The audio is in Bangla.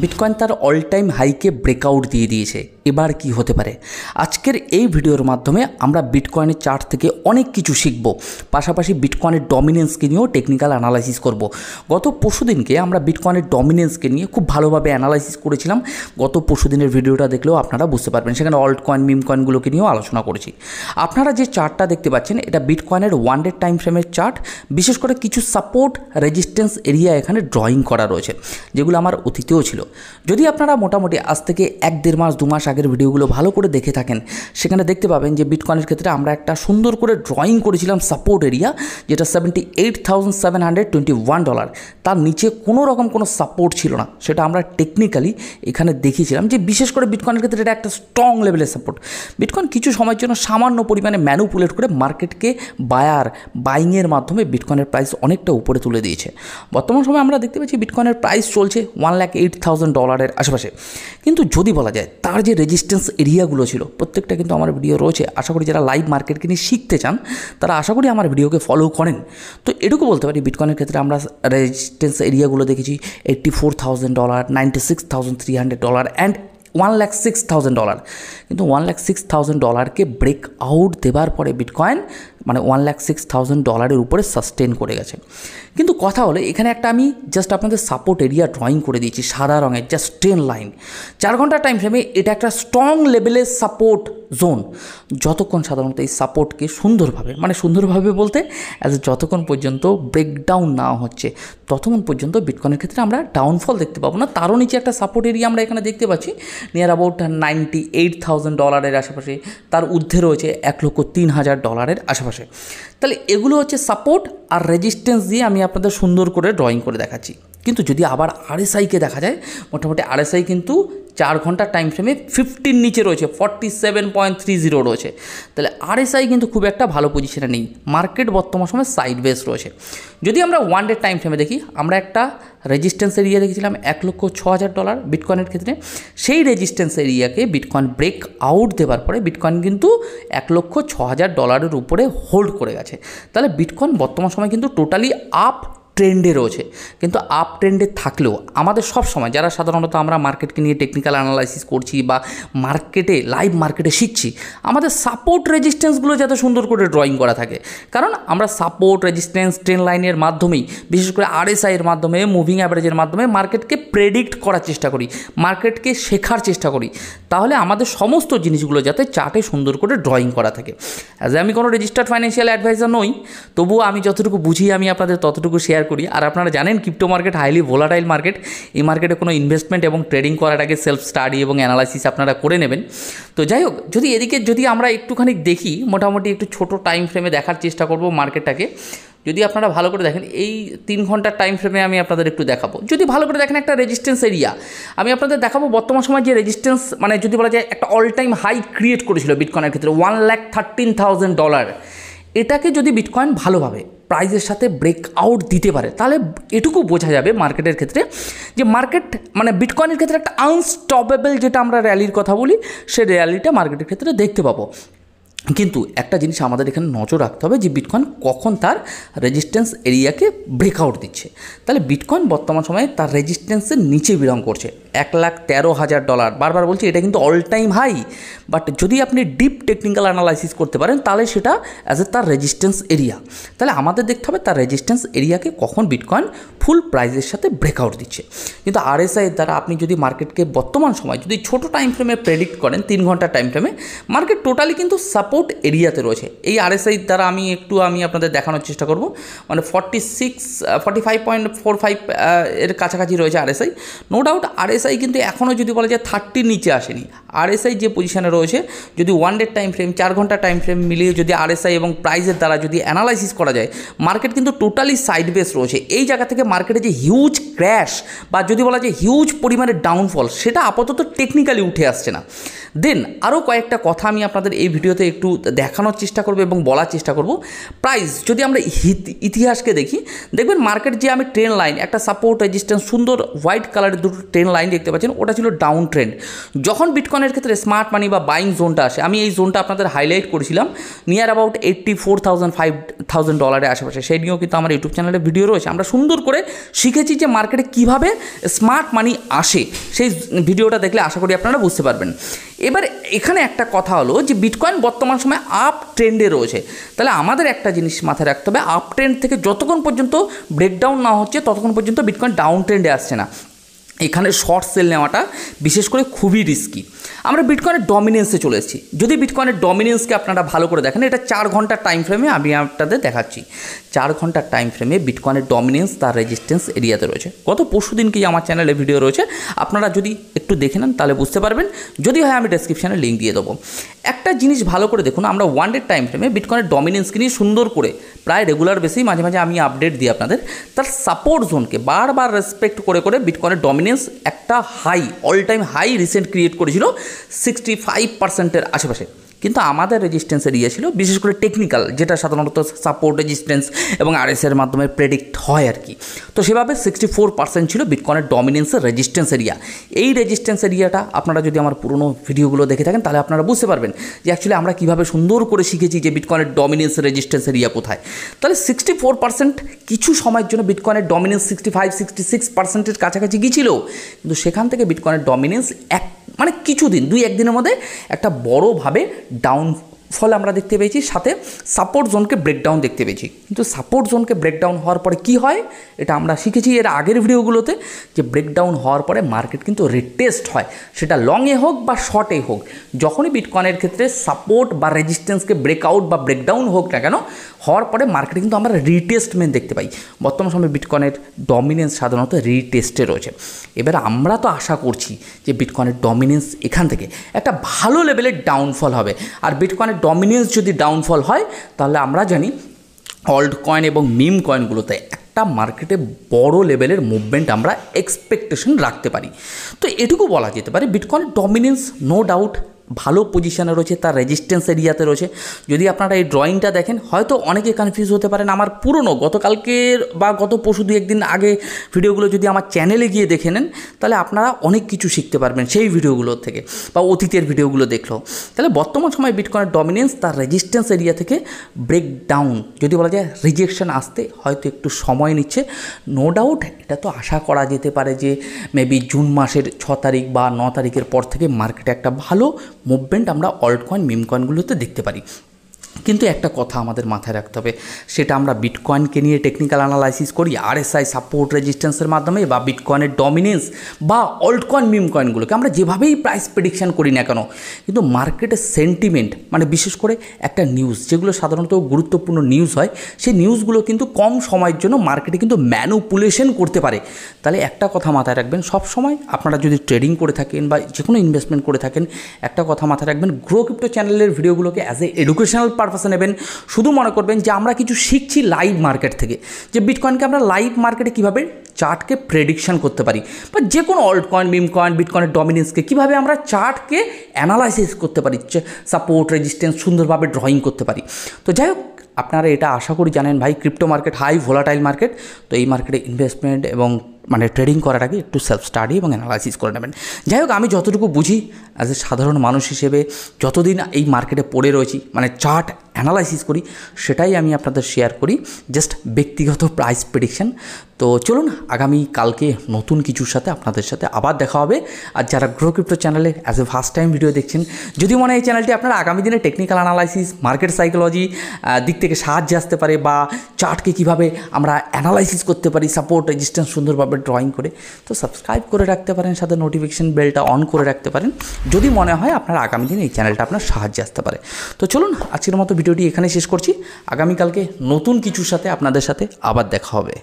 বিটকয়েন তার অল টাইম হাইকে ব্রেকআউট দিয়ে দিয়েছে। এবার কি হতে পারে? আজকের এই ভিডিওর মাধ্যমে আমরা বিটকয়েনের চার্ট থেকে অনেক কিছু শিখব, পাশাপাশি বিটকয়েনের ডমিনেন্সকে নিয়েও টেকনিক্যাল অ্যানালাইসিস করব। গত পরশুদিনকে আমরা বিটকয়েনের ডমিনেন্সকে নিয়ে খুব ভালোভাবে অ্যানালাইসিস করেছিলাম। গত পরশুদিনের ভিডিওটা দেখলেও আপনারা বুঝতে পারবেন, সেখানে অল্ট কয়েন, মিম কয়েনগুলোকে নিয়েও আলোচনা করেছি। আপনারা যে চার্টটা দেখতে পাচ্ছেন এটা বিটকয়েনের 1 ডে টাইম ফ্রেমের চার্ট। বিশেষ করে কিছু সাপোর্ট রেজিস্ট্যান্স এরিয়া এখানে ড্রয়িং করা রয়েছে, যেগুলো আমার অতীতেও ছিল। যদি আপনারা মোটামুটি আজ থেকে 1-1.5 মাস 2 মাস আগের ভিডিওগুলো ভালো করে দেখে থাকেন, সেখানে দেখতে পাবেন যে বিটকয়েনের ক্ষেত্রে আমরা একটা সুন্দর করে ড্রয়িং করেছিলাম সাপোর্ট এরিয়া, যেটা $78,721। তার নিচে কোনো রকম কোনো সাপোর্ট ছিল না, সেটা আমরা টেকনিক্যালি এখানে দেখিয়েছিলাম যে বিশেষ করে বিটকয়েনের ক্ষেত্রে এটা একটা স্ট্রং লেভেলের সাপোর্ট। বিটকয়েন কিছু সময়ের জন্য সামান্য পরিমাণে ম্যানুপুলেট করে মার্কেটকে বাইংয়ের মাধ্যমে বিটকয়েনের প্রাইস অনেকটা উপরে তুলে দিয়েছে। বর্তমান সময়ে আমরা দেখতে পাচ্ছি বিটকয়েনের প্রাইস চলছে $1,08,000 আশেপাশে। কিন্তু যদি বলা যায় তার যে রেজিস্ট্যান্স এরিয়াগুলো ছিল, প্রত্যেকটা কিন্তু আমার ভিডিও রয়েছে। আশা করি যারা লাইভ মার্কেটকে নিয়ে শিখতে চান তারা আশা করি আমার ভিডিওকে ফলো করেন। তো এটুকু বলতে পারি বিটকয়েনের ক্ষেত্রে আমরা রেজিস্ট্যান্স এরিয়াগুলো দেখেছি $84,000, $96,300 অ্যান্ড $1,06,000। কিন্তু $1,06,000কে ব্রেক আউট দেবার পরে বিটকয়েন $1,06,000 উপরে সাস্টেন করে গেছে। কিন্তু কথা হলো এখানে একটা আমি জাস্ট আপনাদের সাপোর্ট এরিয়া ড্রয়িং করে দিয়েছি সাদা রঙের, জাস্ট 10 লাইন। 4 ঘন্টা টাইম ফ্রেমে এটা একটা স্ট্রং লেভেলের সাপোর্ট জোন। যতক্ষণ সাধারণত এই সাপোর্টকে সুন্দরভাবে বলতে যতক্ষণ পর্যন্ত ব্রেকডাউন না হচ্ছে ততক্ষণ পর্যন্ত বিটকয়েনের ক্ষেত্রে আমরা ডাউনফল দেখতে পাবো না। তারও নিচে একটা সাপোর্ট এরিয়া আমরা এখানে দেখতে পাচ্ছি নিয়ার অ্যাবাউট $98,000 আশেপাশে। তার ঊর্ধ্বে রয়েছে $1,03,000 আশেপাশে। তাহলে এগুলো হচ্ছে সাপোর্ট আর রেজিস্ট্যান্স দিয়ে আমি আপনাদের সুন্দর করে ড্রয়িং করে দেখাচ্ছি। কিন্তু যদি আবার আরএসআইকে দেখা যায়, মোটামুটি আরএসআই কিন্তু 4 ঘন্টার টাইম ফ্রেমে 50 নিচে রয়েছে, 47.30 রয়েছে। তাহলে আরএসআই কিন্তু খুব একটা ভালো পজিশনে নেই, মার্কেট বর্তমান সময় সাইডওয়েজ রয়েছে। যদি আমরা 1 ডে টাইম ফ্রেমে দেখি, আমরা একটা রেজিস্ট্যান্স এরিয়া দেখেছিলাম $1,06,000 বিটকয়েনের ক্ষেত্রে। সেই রেজিস্ট্যান্স এরিয়াকে বিটকয়েন ব্রেক আউট দেওয়ার পরে বিটকয়েন কিন্তু $1,06,000 উপরে হোল্ড করে গেছে। তাহলে বিটকয়েন বর্তমান সময় কিন্তু টোটালি আপ ট্রেন্ডে রয়েছে। কিন্তু আপ ট্রেন্ডে থাকলেও আমাদের সব সময় যারা সাধারণত আমরা মার্কেটকে নিয়ে টেকনিক্যাল অ্যানালাইসিস করছি বা লাইভ মার্কেটে শিখছি, আমাদের সাপোর্ট রেজিস্ট্যান্সগুলো যাতে সুন্দর করে ড্রয়িং করা থাকে। কারণ আমরা সাপোর্ট রেজিস্ট্যান্স ট্রেন্ড লাইনের মাধ্যমেই, বিশেষ করে আরএসআইয়ের মাধ্যমে, মুভিং অ্যাভারেজের মাধ্যমে মার্কেটকে প্রেডিক্ট করার চেষ্টা করি, মার্কেটকে শেখার চেষ্টা করি। তাহলে আমাদের সমস্ত জিনিসগুলো যাতে চার্টে সুন্দর করে ড্রয়িং করা থাকে। অ্যাজ আমি কোনো রেজিস্টার্ড ফাইন্যান্সিয়াল অ্যাডভাইজার নই, তবুও আমি যতটুকু বুঝি আমি আপনাদের ততটুকু শেয়ার করি। আর আপনারা জানেন crypto market highly volatile market. এই মার্কেটে কোনো ইনভেস্টমেন্ট এবং ট্রেডিং করার আগে সেলফ স্টাডি এবং অ্যানালাইসিস আপনারা করে নেবেন। তো যাই হোক, যদি আমরা একটুখানি দেখি, মোটামুটি একটু ছোটো টাইম ফ্রেমে দেখার চেষ্টা করব মার্কেটটাকে। যদি আপনারা ভালো করে দেখেন, এই 3 ঘন্টার টাইম ফ্রেমে আমি আপনাদের একটু দেখাবো। যদি ভালো করে দেখেন একটা রেজিস্ট্যান্স এরিয়া আমি আপনাদের দেখাবো। বর্তমান সময় যে রেজিস্ট্যান্স যদি বলা যায় একটা অল টাইম হাই ক্রিয়েট করেছিল বিটকয়েনের ক্ষেত্রে $1,13,000, এটাকে যদি বিটকয়েন ভালোভাবে প্রাইজের সাথে ব্রেক আউট দিতে পারে, তাহলে এটুকু বোঝা যাবে মার্কেটের ক্ষেত্রে যে মার্কেট বিটকয়েনের ক্ষেত্রে একটা আনস্টপেবল, যেটা আমরা র্যালির কথা বলি, সেই র্যালিটা মার্কেটের ক্ষেত্রে দেখতে পাবো। কিন্তু একটা জিনিস আমাদের এখানে নজর রাখতে হবে যে বিটকয়েন কখন তার রেজিস্ট্যান্স এরিয়াকে ব্রেকআউট দিচ্ছে। তাহলে বিটকয়েন বর্তমান সময়ে তার রেজিস্ট্যান্সের নিচে বিলং করছে $1,13,000। বারবার বলছি এটা কিন্তু অল টাইম হাই, বাট যদি আপনি ডিপ টেকনিক্যাল অ্যানালাইসিস করতে পারেন তাহলে সেটা তার রেজিস্ট্যান্স এরিয়া। তাহলে আমাদের দেখতে হবে তার রেজিস্ট্যান্স এরিয়াকে কখন বিটকয়েন ফুল প্রাইজের সাথে ব্রেকআউট দিচ্ছে। কিন্তু আরএসআইয়ের দ্বারা আপনি যদি মার্কেটকে বর্তমান সময় যদি ছোটো টাইম ফ্রেমে প্রেডিক্ট করেন, 3 ঘন্টার টাইম ফ্রেমে, মার্কেট টোটালি কিন্তু সাপোর্ট এরিয়াতে রয়েছে। এই আরএসআইয়ের দ্বারা আমি আপনাদের দেখানোর চেষ্টা করব, 45.45 এর কাছাকাছি রয়েছে আরএসআই। নো ডাউট আরএসআই কিন্তু এখনও যদি বলা যায় 30 নিচে আসেনি। আরএসআই যে পজিশনে রয়েছে, যদি 1 ডে টাইম ফ্রেম, 4 ঘন্টা টাইম ফ্রেম মিলিয়ে যদি আরএসআই এবং প্রাইজের দ্বারা যদি অ্যানালাইসিস করা যায়, মার্কেট কিন্তু টোটালি সাইডওয়েজ রয়েছে। এই জায়গা থেকে মার্কেটে যে হিউজ ক্র্যাশ বা যদি বলা যায় হিউজ পরিমাণে ডাউনফল, সেটা আপাতত টেকনিক্যালি উঠে আসছে না। দেন আরও কয়েকটা কথা আমি আপনাদের এই ভিডিওতে একটু দেখানোর চেষ্টা করব এবং বলার চেষ্টা করব। প্রাইস যদি আমরা ইতিহাসকে দেখি, দেখবেন মার্কেট যে আমি ট্রেন লাইন, একটা সাপোর্ট রেজিস্ট্যান্স, সুন্দর হোয়াইট কালারের দুটো ট্রেন লাইন দেখতে পাচ্ছেন, ওটা ছিল ডাউন ট্রেন্ড। যখন বিটকয়েনের ক্ষেত্রে স্মার্ট মানি বা বাইং জোনটা আসে, আমি এই জোনটা আপনাদের হাইলাইট করেছিলাম নিয়ার অ্যাবাউট $84,000-5,000 আশেপাশে, সেই নিয়েও কিন্তু আমার ইউটিউব চ্যানেলে ভিডিও রয়েছে। আমরা সুন্দর করে শিখেছি যে মার্কেটে কীভাবে স্মার্ট মানি আসে, সেই ভিডিওটা দেখলে আশা করি আপনারা বুঝতে পারবেন। এবার এখানে একটা কথা হলো যে বিটকয়েন বর্তমান সময়ে আপ ট্রেন্ডে রয়েছে, তাহলে আমাদের একটা জিনিস মাথায় রাখতে হবে, আপ ট্রেন্ড থেকে যতক্ষণ পর্যন্ত ব্রেকডাউন না হচ্ছে ততক্ষণ পর্যন্ত বিটকয়েন ডাউন ট্রেন্ডে আসছে না। এখানে শর্ট সেল নেওয়াটা বিশেষ করে খুবই রিস্কি। আমরা বিটকয়েনের ডমিনেন্সে চলে এসেছি। যদি বিটকয়েনের ডমিনেন্সকে আপনারা ভালো করে দেখেন, এটা 4 ঘন্টার টাইম ফ্রেমে আমি আপনাদের দেখাচ্ছি। 4 ঘন্টার টাইম ফ্রেমে বিটকয়েনের ডমিনেন্স তার রেজিস্ট্যান্স এরিয়াতে রয়েছে। গত পরশু দিনকেই আমার চ্যানেলে ভিডিও রয়েছে, আপনারা যদি একটু দেখে নেন তাহলে বুঝতে পারবেন, যদি হয় আমি ডেসক্রিপশানে লিঙ্ক দিয়ে দেবো। একটা জিনিস ভালো করে দেখুন, আমরা 1 ডে টাইম ফ্রেমে বিটকয়েনের ডমিনেন্সকে নিয়ে সুন্দর করে প্রায় রেগুলার বেসেই মাঝে মাঝে আমি আপডেট দিই আপনাদের, তার সাপোর্ট জোনকে বারবার রেসপেক্ট করে করে বিটকয়েনের ডমিনেন্স একটা high, all time high recent create করেছিল 65%-এর আশেপাশে। কিন্তু আমাদের রেজিস্ট্যান্স এরিয়া ছিল বিশেষ করে টেকনিক্যাল, যেটা সাধারণত সাপোর্ট রেজিস্ট্যান্স এবং আরএসের মাধ্যমে প্রেডিক্ট হয় আর কি। তো সেভাবে 64% ছিল বিটকয়েনের ডমিনেন্সের রেজিস্ট্যান্স এরিয়া। এই রেজিস্ট্যান্স এরিয়াটা আপনারা যদি আমার পুরনো ভিডিওগুলো দেখে থাকেন তাহলে আপনারা বুঝতে পারবেন যে অ্যাকচুয়ালি আমরা কীভাবে সুন্দর করে শিখেছি যে বিটকয়েনের ডমিনেন্স রেজিস্ট্যান্স এরিয়া কোথায়। তাহলে 64% কিছু সময়ের জন্য বিটকয়েনের ডমিনেন্স 65-66%-এর কাছাকাছি গিয়েছিল, কিন্তু সেখান থেকে বিটকয়েনের ডমিনেন্স মানে কিছুদিন 2-1 দিনের মধ্যে একটা বড়োভাবে ডাউনফল আমরা দেখতে পেয়েছি, সাথে সাপোর্ট জোনকে ব্রেকডাউন দেখতে পেয়েছি। কিন্তু সাপোর্ট জোনকে ব্রেকডাউন হওয়ার পরে কী হয়, এটা আমরা শিখেছি এর আগের ভিডিওগুলোতে, যে ব্রেকডাউন হওয়ার পরে মার্কেট কিন্তু রিটেস্ট হয়, সেটা লংয়ে হোক বা শর্টে হোক। যখনই বিটকয়েনের ক্ষেত্রে সাপোর্ট বা রেজিস্ট্যান্সকে ব্রেকআউট বা ব্রেকডাউন হোক না কেন, হওয়ার পরে মার্কেটে কিন্তু আমরা রিটেস্টমেন্ট দেখতে পাই। বর্তমান সময়ে বিটকয়েনের ডমিনেন্স সাধারণত রিটেস্টে রয়েছে। এবার আমরা তো আশা করছি যে বিটকয়েনের ডমিনেন্স এখান থেকে একটা ভালো লেভেলের ডাউনফল হবে, আর বিটকয়েনের ডমিনেন্স যদি ডাউনফল হয় তাহলে আমরা জানি অল্ট কয়েন এবং মিম কয়েনগুলোতে একটা মার্কেটে বড় লেভেলের মুভমেন্ট আমরা এক্সপেকটেশন রাখতে পারি। তো এটুকু বলা যেতে পারে বিটকয়েনের ডমিনেন্স নো ডাউট ভালো পজিশানে রয়েছে, তার রেজিস্ট্যান্স এরিয়াতে রয়েছে। যদি আপনারা এই ড্রয়িংটা দেখেন, হয়তো অনেকে কনফিউজ হতে পারেন। আমার পুরনো গতকালকের বা গত পরশু 2-1 দিন আগে ভিডিওগুলো যদি আমার চ্যানেলে গিয়ে দেখে নেন তাহলে আপনারা অনেক কিছু শিখতে পারবেন সেই ভিডিওগুলোর থেকে, বা অতীতের ভিডিওগুলো দেখলেও। তাহলে বর্তমান সময়ে বিটকয়েনের ডমিনেন্স তার রেজিস্ট্যান্স এরিয়া থেকে ব্রেকডাউন, যদি বলা যায় রিজেকশন আসতে হয়তো একটু সময় নিচ্ছে। নো ডাউট এটা তো আশা করা যেতে পারে যে মেবি জুন মাসের 6 তারিখ বা 9 তারিখের পর থেকে মার্কেটে একটা ভালো মুভমেন্ট আমরা অল্ট কয়েন মিম কয়েনগুলোতে দেখতে পারি। কিন্তু একটা কথা আমাদের মাথায় রাখতে হবে, সেটা আমরা বিটকয়েনকে নিয়ে টেকনিক্যাল অ্যানালাইসিস করি আরএসআই সাপোর্ট রেজিস্ট্যান্সের মাধ্যমে, বা বিটকয়েনের ডমিনেন্স বা অল্ট কয়েন মিম কয়েনগুলোকে আমরা যেভাবেই প্রাইস প্রেডিকশান করি না কেন, কিন্তু মার্কেটের সেন্টিমেন্ট মানে বিশেষ করে একটা নিউজ, যেগুলো সাধারণত গুরুত্বপূর্ণ নিউজ হয়, সেই নিউজগুলো কিন্তু কম সময়ের জন্য মার্কেটে কিন্তু ম্যানুপুলেশন করতে পারে। তাহলে একটা কথা মাথায় রাখবেন, সব সময় আপনারা যদি ট্রেডিং করে থাকেন বা যে কোনো ইনভেস্টমেন্ট করে থাকেন, একটা কথা মাথায় রাখবেন, গ্রো ক্রিপ্টো চ্যানেলের ভিডিওগুলোকে অ্যাজ এ এডুকেশনাল পারপাসে নেবেন। শুধু মনে করবেন যে আমরা কিছু শিখছি লাইভ মার্কেট থেকে, যে বিটকয়েনকে আমরা লাইভ মার্কেটে কীভাবে চার্টকে প্রেডিকশন করতে পারি, বা যে কোনো অল্ট কয়েন মিম কয়েন বিটকয়েনের ডমিনেন্সকে কীভাবে আমরা চার্টকে অ্যানালাইসিস করতে পারি, সাপোর্ট রেজিস্ট্যান্স সুন্দরভাবে ড্রয়িং করতে পারি। তো যাই হোক, আপনারা এটা আশা করি জানেন ভাই, crypto market high volatile market. তো এই মার্কেটে ইনভেস্টমেন্ট এবং মানে ট্রেডিং করার আগে একটু সেলফ স্টাডি এবং অ্যানালাইসিস করে নেবেন। যাই হোক, আমি যতটুকু বুঝি অ্যাজ এ সাধারণ মানুষ হিসেবে, যতদিন এই মার্কেটে পড়ে রয়েছি, মানে চার্ট অ্যানালাইসিস করি, সেটাই আমি আপনাদের শেয়ার করি, জাস্ট ব্যক্তিগত প্রাইস প্রেডিকশন। তো চলুন, আগামী কালকে নতুন কিছুর সাথে আপনাদের সাথে আবার দেখা হবে। আর যারা গ্রো ক্রিপ্টো চ্যানেলে as a first time video দেখছেন, যদি মনে হয় এই চ্যানেলটি আপনারা আগামী দিনে টেকনিক্যাল অ্যানালাইসিস মার্কেট সাইকোলজি দিক থেকে সাহায্যে আসতে পারে, বা চার্টকে কীভাবে আমরা অ্যানালাইসিস করতে পারি সাপোর্ট রেজিস্ট্যান্স সুন্দরভাবে ড্রয়িং করে, তো সাবস্ক্রাইব করে রাখতে পারেন, সাথে নোটিফিকেশন বেলটা অন করে রাখতে পারেন, যদি মনে হয় আপনার আগামী দিনে এই চ্যানেলটা আপনার সাহায্যে আসতে পারে। তো চলুন, আজকের মতো ভিডিওটি এখানে শেষ করছি। আগামীকালকে নতুন কিছুর সাথে আপনাদের সাথে আবার দেখা হবে।